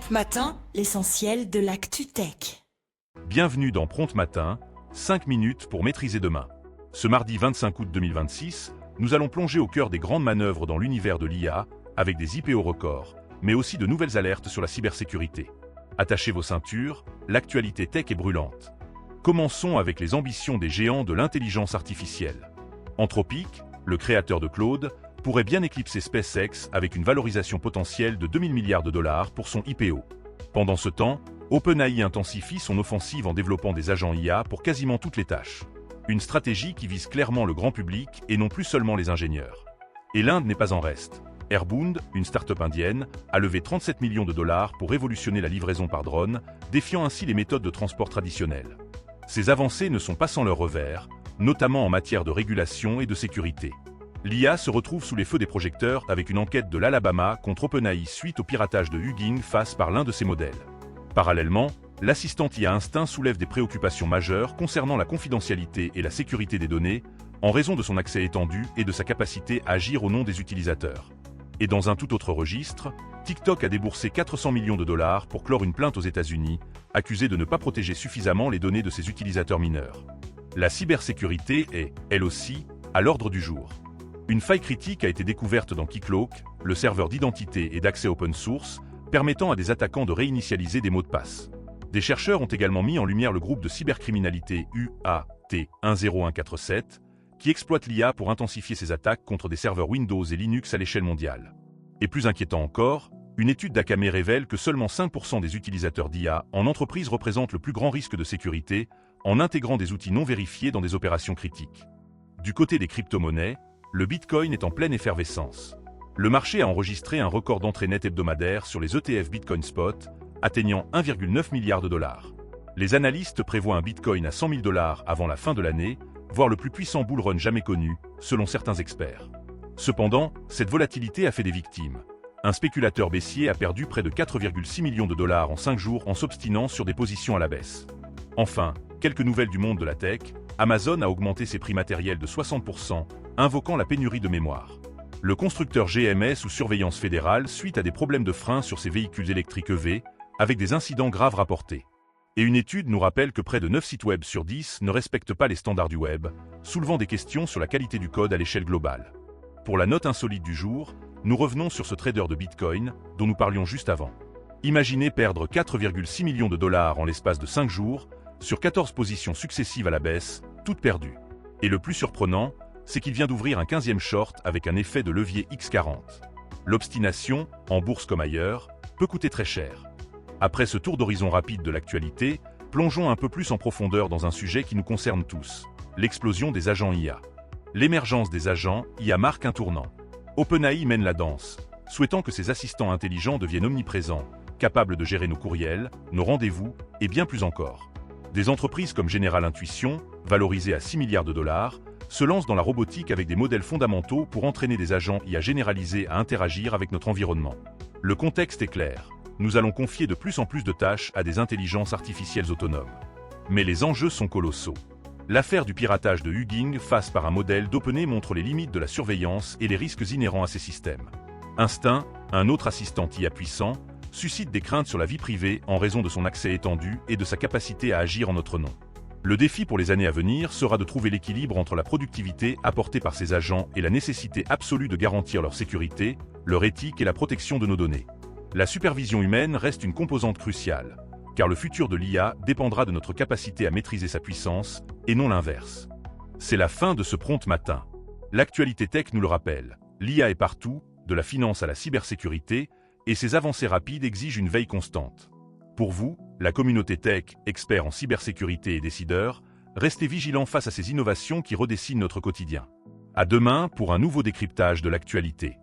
Prompt Matin, l'essentiel de l'actu tech. Bienvenue dans Prompt Matin, 5 minutes pour maîtriser demain. Ce mardi 25 août 2026, nous allons plonger au cœur des grandes manœuvres dans l'univers de l'IA, avec des IPO records, mais aussi de nouvelles alertes sur la cybersécurité. Attachez vos ceintures, l'actualité tech est brûlante. Commençons avec les ambitions des géants de l'intelligence artificielle. Anthropic, le créateur de Claude, pourrait bien éclipser SpaceX avec une valorisation potentielle de 2000 milliards de dollars pour son IPO. Pendant ce temps, OpenAI intensifie son offensive en développant des agents IA pour quasiment toutes les tâches. Une stratégie qui vise clairement le grand public et non plus seulement les ingénieurs. Et l'Inde n'est pas en reste. Airbound, une start-up indienne, a levé 37 millions de dollars pour révolutionner la livraison par drone, défiant ainsi les méthodes de transport traditionnelles. Ces avancées ne sont pas sans leur revers, notamment en matière de régulation et de sécurité. L'IA se retrouve sous les feux des projecteurs avec une enquête de l'Alabama contre OpenAI suite au piratage de Hugging Face par l'un de ses modèles. Parallèlement, l'assistant IA Instinct soulève des préoccupations majeures concernant la confidentialité et la sécurité des données, en raison de son accès étendu et de sa capacité à agir au nom des utilisateurs. Et dans un tout autre registre, TikTok a déboursé 400 millions de dollars pour clore une plainte aux États-Unis, accusée de ne pas protéger suffisamment les données de ses utilisateurs mineurs. La cybersécurité est, elle aussi, à l'ordre du jour. Une faille critique a été découverte dans Keycloak, le serveur d'identité et d'accès open source, permettant à des attaquants de réinitialiser des mots de passe. Des chercheurs ont également mis en lumière le groupe de cybercriminalité UAT10147, qui exploite l'IA pour intensifier ses attaques contre des serveurs Windows et Linux à l'échelle mondiale. Et plus inquiétant encore, une étude d'Akamai révèle que seulement 5% des utilisateurs d'IA en entreprise représentent le plus grand risque de sécurité, en intégrant des outils non vérifiés dans des opérations critiques. Du côté des crypto-monnaies, le Bitcoin est en pleine effervescence. Le marché a enregistré un record d'entrée nette hebdomadaire sur les ETF Bitcoin Spot, atteignant 1,9 milliard de dollars. Les analystes prévoient un Bitcoin à 100 000 dollars avant la fin de l'année, voire le plus puissant bull run jamais connu, selon certains experts. Cependant, cette volatilité a fait des victimes. Un spéculateur baissier a perdu près de 4,6 millions de dollars en 5 jours en s'obstinant sur des positions à la baisse. Enfin, quelques nouvelles du monde de la tech. Amazon a augmenté ses prix matériels de 60%, invoquant la pénurie de mémoire. Le constructeur GM sous surveillance fédérale suite à des problèmes de frein sur ses véhicules électriques EV, avec des incidents graves rapportés. Et une étude nous rappelle que près de 9 sites web sur 10 ne respectent pas les standards du web, soulevant des questions sur la qualité du code à l'échelle globale. Pour la note insolite du jour, nous revenons sur ce trader de Bitcoin, dont nous parlions juste avant. Imaginez perdre 4,6 millions de dollars en l'espace de 5 jours, sur 14 positions successives à la baisse, toutes perdues. Et le plus surprenant, c'est qu'il vient d'ouvrir un 15e short avec un effet de levier X40. L'obstination, en bourse comme ailleurs, peut coûter très cher. Après ce tour d'horizon rapide de l'actualité, plongeons un peu plus en profondeur dans un sujet qui nous concerne tous, l'explosion des agents IA. L'émergence des agents IA marque un tournant. OpenAI mène la danse, souhaitant que ses assistants intelligents deviennent omniprésents, capables de gérer nos courriels, nos rendez-vous et bien plus encore. Des entreprises comme General Intuition, valorisées à 6 milliards de dollars, se lancent dans la robotique avec des modèles fondamentaux pour entraîner des agents IA généralisés à interagir avec notre environnement. Le contexte est clair. Nous allons confier de plus en plus de tâches à des intelligences artificielles autonomes. Mais les enjeux sont colossaux. L'affaire du piratage de Hugging Face par un modèle d'OpenAI montre les limites de la surveillance et les risques inhérents à ces systèmes. Instinct, un autre assistant IA puissant, suscite des craintes sur la vie privée en raison de son accès étendu et de sa capacité à agir en notre nom. Le défi pour les années à venir sera de trouver l'équilibre entre la productivité apportée par ces agents et la nécessité absolue de garantir leur sécurité, leur éthique et la protection de nos données. La supervision humaine reste une composante cruciale, car le futur de l'IA dépendra de notre capacité à maîtriser sa puissance, et non l'inverse. C'est la fin de ce Prompt Matin. L'actualité tech nous le rappelle, l'IA est partout, de la finance à la cybersécurité, et ces avancées rapides exigent une veille constante. Pour vous, la communauté tech, experts en cybersécurité et décideurs, restez vigilants face à ces innovations qui redessinent notre quotidien. À demain pour un nouveau décryptage de l'actualité.